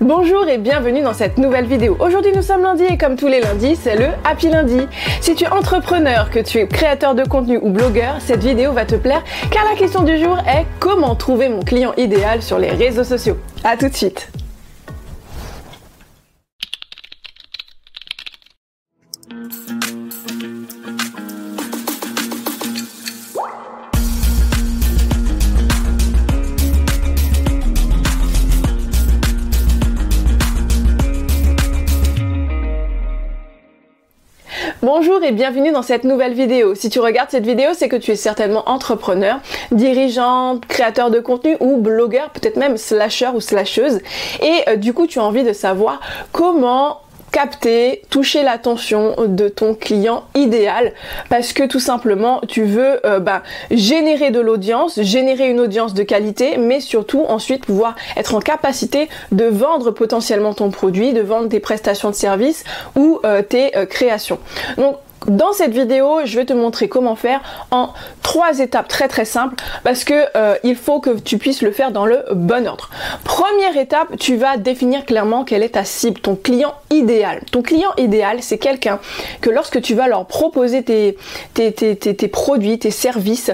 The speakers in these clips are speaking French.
Bonjour et bienvenue dans cette nouvelle vidéo. Aujourd'hui nous sommes lundi et comme tous les lundis, c'est le Happy Lundi. Si tu es entrepreneur, que tu es créateur de contenu ou blogueur, cette vidéo va te plaire car la question du jour est comment trouver mon client idéal sur les réseaux sociaux. A tout de suite. Bonjour et bienvenue dans cette nouvelle vidéo. Si tu regardes cette vidéo, c'est que tu es certainement entrepreneur, dirigeante, créateur de contenu ou blogueur, peut-être même slasher ou slasheuse. Et du coup, tu as envie de savoir comment capter, toucher l'attention de ton client idéal parce que tout simplement tu veux générer de l'audience, générer une audience de qualité, mais surtout ensuite pouvoir être en capacité de vendre potentiellement ton produit, de vendre tes prestations de services ou tes créations. Donc dans cette vidéo, je vais te montrer comment faire en 3 étapes très simples parce que il faut que tu puisses le faire dans le bon ordre. Première étape, tu vas définir clairement quelle est ta cible, ton client idéal. Ton client idéal, c'est quelqu'un que lorsque tu vas leur proposer tes produits, tes services,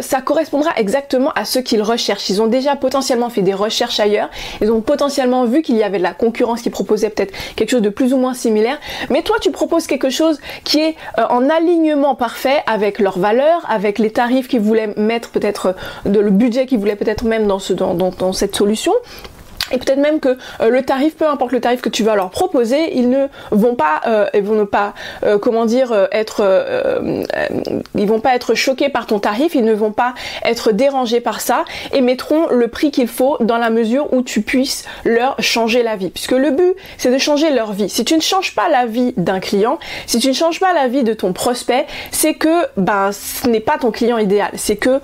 ça correspondra exactement à ce qu'ils recherchent. Ils ont déjà potentiellement fait des recherches ailleurs, ils ont potentiellement vu qu'il y avait de la concurrence qui proposait peut-être quelque chose de plus ou moins similaire, mais toi tu proposes quelque chose qui est en alignement parfait avec leurs valeurs, avec les tarifs qu'ils voulaient mettre, peut-être le budget qu'ils voulaient peut-être même dans cette solution. Et peut-être même que le tarif, peu importe le tarif que tu vas leur proposer, ils ne vont pas, ils vont pas être choqués par ton tarif, ils ne vont pas être dérangés par ça et mettront le prix qu'il faut dans la mesure où tu puisses leur changer la vie. Puisque le but, c'est de changer leur vie. Si tu ne changes pas la vie d'un client, si tu ne changes pas la vie de ton prospect, c'est que ce n'est pas ton client idéal. C'est que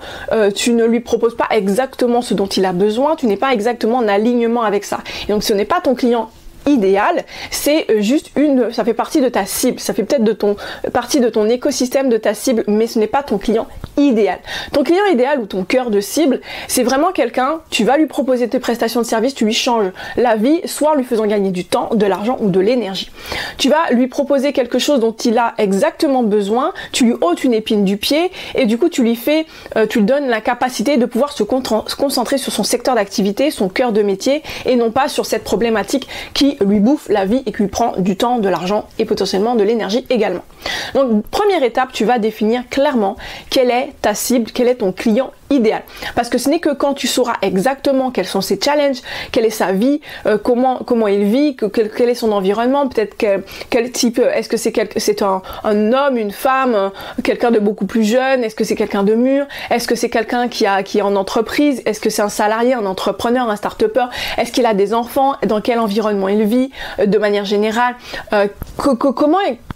tu ne lui proposes pas exactement ce dont il a besoin, tu n'es pas exactement en alignement avec ça. Et donc ce n'est pas ton client idéal, c'est juste ça fait partie de ta cible, ça fait peut-être partie de ton écosystème de ta cible, mais ce n'est pas ton client idéal. Ton client idéal ou ton cœur de cible, c'est vraiment quelqu'un, tu vas lui proposer tes prestations de service, tu lui changes la vie, soit en lui faisant gagner du temps, de l'argent ou de l'énergie. Tu vas lui proposer quelque chose dont il a exactement besoin, tu lui ôtes une épine du pied et du coup tu lui donnes la capacité de pouvoir se concentrer sur son secteur d'activité, son cœur de métier et non pas sur cette problématique qui lui bouffe la vie et qui lui prend du temps, de l'argent et potentiellement de l'énergie également. Donc première étape, tu vas définir clairement quelle est ta cible, quel est ton client idéal. Parce que ce n'est que quand tu sauras exactement quels sont ses challenges, quelle est sa vie, comment il vit, quel est son environnement, peut-être quel type, est-ce que c'est un homme, une femme, quelqu'un de beaucoup plus jeune, est-ce que c'est quelqu'un de mûr, est-ce que c'est quelqu'un qui est en entreprise, est-ce que c'est un salarié, un entrepreneur, un start-upper, est-ce qu'il a des enfants, dans quel environnement il vit, de manière générale,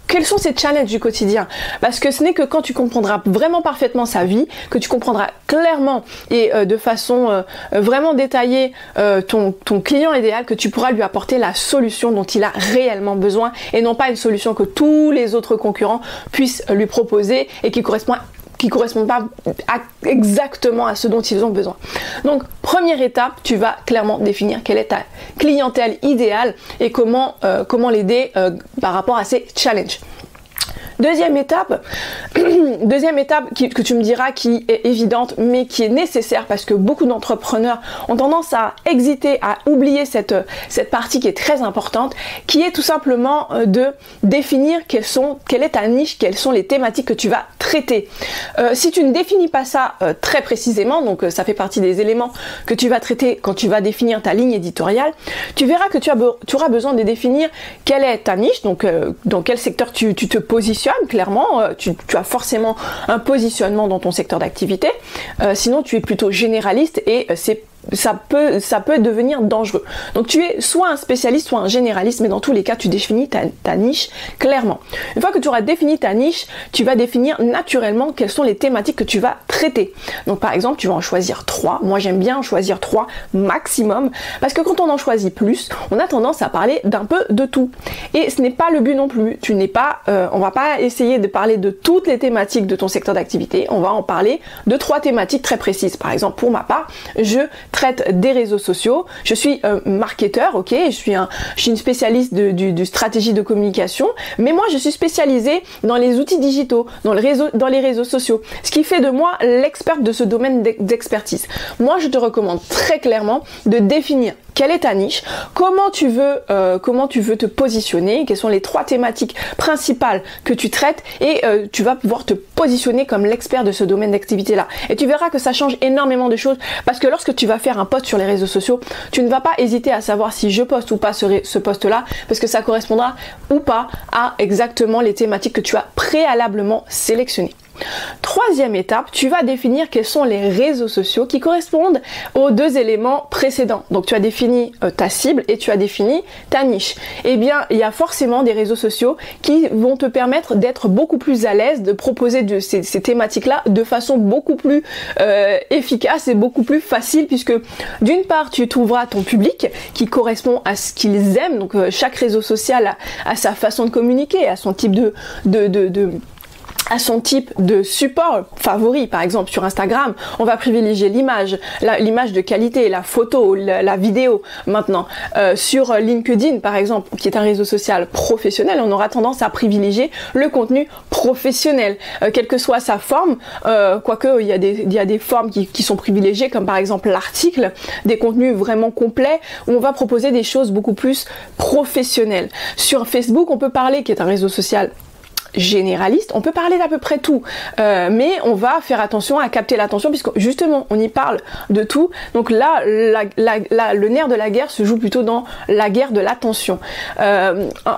quels sont ces challenges du quotidien? Parce que ce n'est que quand tu comprendras vraiment parfaitement sa vie, que tu comprendras clairement et de façon vraiment détaillée ton client idéal, que tu pourras lui apporter la solution dont il a réellement besoin et non pas une solution que tous les autres concurrents puissent lui proposer et qui correspondent pas exactement à ce dont ils ont besoin. Donc première étape, tu vas clairement définir quelle est ta clientèle idéale et comment l'aider par rapport à ces challenges. Deuxième étape que tu me diras qui est évidente mais qui est nécessaire parce que beaucoup d'entrepreneurs ont tendance à hésiter, à oublier cette partie qui est très importante, qui est tout simplement de définir quelle est ta niche, quelles sont les thématiques que tu vas traiter. Si tu ne définis pas ça très précisément, donc ça fait partie des éléments que tu vas traiter quand tu vas définir ta ligne éditoriale, tu verras que tu auras besoin de définir quelle est ta niche, donc dans quel secteur tu te positionnes. Clairement, tu as forcément un positionnement dans ton secteur d'activité, sinon tu es plutôt généraliste et ça peut devenir dangereux. Donc tu es soit un spécialiste, soit un généraliste, mais dans tous les cas, tu définis ta niche clairement. Une fois que tu auras défini ta niche, tu vas définir naturellement quelles sont les thématiques que tu vas traiter. Donc par exemple, tu vas en choisir 3. Moi, j'aime bien en choisir 3 maximum, parce que quand on en choisit plus, on a tendance à parler d'un peu de tout. Et ce n'est pas le but non plus. On va pas essayer de parler de toutes les thématiques de ton secteur d'activité. On va en parler de 3 thématiques très précises. Par exemple, pour ma part, je traite des réseaux sociaux. Je suis marketeur, ok, je suis une spécialiste de stratégie de communication, mais moi je suis spécialisée dans les outils digitaux, dans les réseaux sociaux, ce qui fait de moi l'experte de ce domaine d'expertise. Moi je te recommande très clairement de définir quelle est ta niche, comment tu veux te positionner, quelles sont les 3 thématiques principales que tu traites et tu vas pouvoir te positionner comme l'expert de ce domaine d'activité-là. Et tu verras que ça change énormément de choses parce que lorsque tu vas faire un post sur les réseaux sociaux, tu ne vas pas hésiter à savoir si je poste ou pas ce post-là parce que ça correspondra ou pas à exactement les thématiques que tu as préalablement sélectionnées. 3e étape, tu vas définir quels sont les réseaux sociaux qui correspondent aux 2 éléments précédents. Donc tu as défini ta cible et tu as défini ta niche. Eh bien, il y a forcément des réseaux sociaux qui vont te permettre d'être beaucoup plus à l'aise, de proposer ces thématiques-là de façon beaucoup plus efficace et beaucoup plus facile puisque d'une part, tu trouveras ton public qui correspond à ce qu'ils aiment. Donc chaque réseau social a sa façon de communiquer, à son type à son type de support favori. Par exemple sur Instagram, on va privilégier l'image de qualité, la photo, la vidéo. Maintenant sur LinkedIn par exemple, qui est un réseau social professionnel, on aura tendance à privilégier le contenu professionnel, quelle que soit sa forme, quoique il y a des formes qui sont privilégiées comme par exemple l'article, des contenus vraiment complets où on va proposer des choses beaucoup plus professionnelles. Sur Facebook, on peut parler, qui est un réseau social généraliste, on peut parler d'à peu près tout, mais on va faire attention à capter l'attention puisque justement on y parle de tout. Donc là, le nerf de la guerre se joue plutôt dans la guerre de l'attention,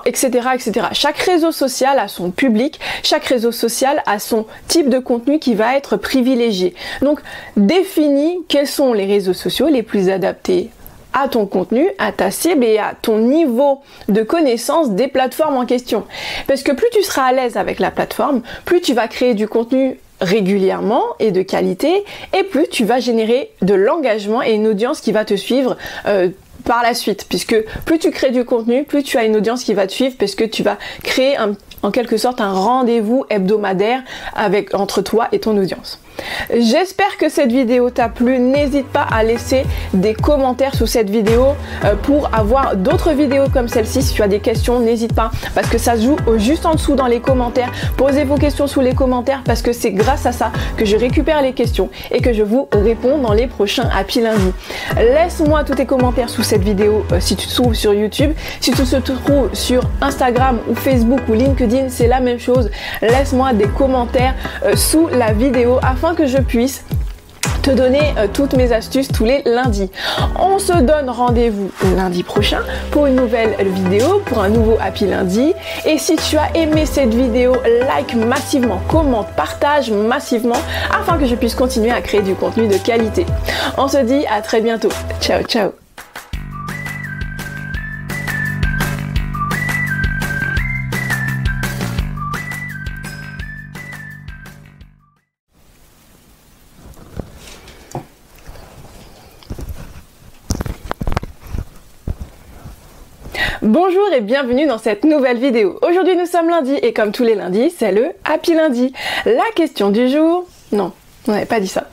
etc., etc. Chaque réseau social a son public, chaque réseau social a son type de contenu qui va être privilégié. Donc définis quels sont les réseaux sociaux les plus adaptés à ton contenu, à ta cible et à ton niveau de connaissance des plateformes en question. Parce que plus tu seras à l'aise avec la plateforme, plus tu vas créer du contenu régulièrement et de qualité, et plus tu vas générer de l'engagement et une audience qui va te suivre par la suite. Puisque plus tu crées du contenu, plus tu as une audience qui va te suivre parce que tu vas créer en quelque sorte un rendez-vous hebdomadaire entre toi et ton audience. J'espère que cette vidéo t'a plu. N'hésite pas à laisser des commentaires sous cette vidéo pour avoir d'autres vidéos comme celle-ci. Si tu as des questions, n'hésite pas parce que ça se joue juste en dessous dans les commentaires. Posez vos questions sous les commentaires parce que c'est grâce à ça que je récupère les questions et que je vous réponds dans les prochains Happy Lundi. Laisse-moi tous tes commentaires sous cette vidéo si tu te trouves sur YouTube. Si tu te trouves sur Instagram ou Facebook ou LinkedIn, c'est la même chose. Laisse-moi des commentaires sous la vidéo afin que je puisse te donner toutes mes astuces tous les lundis. On se donne rendez-vous lundi prochain pour une nouvelle vidéo, pour un nouveau Happy Lundi. Et si tu as aimé cette vidéo, like massivement, commente, partage massivement afin que je puisse continuer à créer du contenu de qualité. On se dit à très bientôt. Ciao, ciao. Bonjour et bienvenue dans cette nouvelle vidéo. Aujourd'hui nous sommes lundi et comme tous les lundis, c'est le Happy Lundi. La question du jour... Non, on n'avait pas dit ça.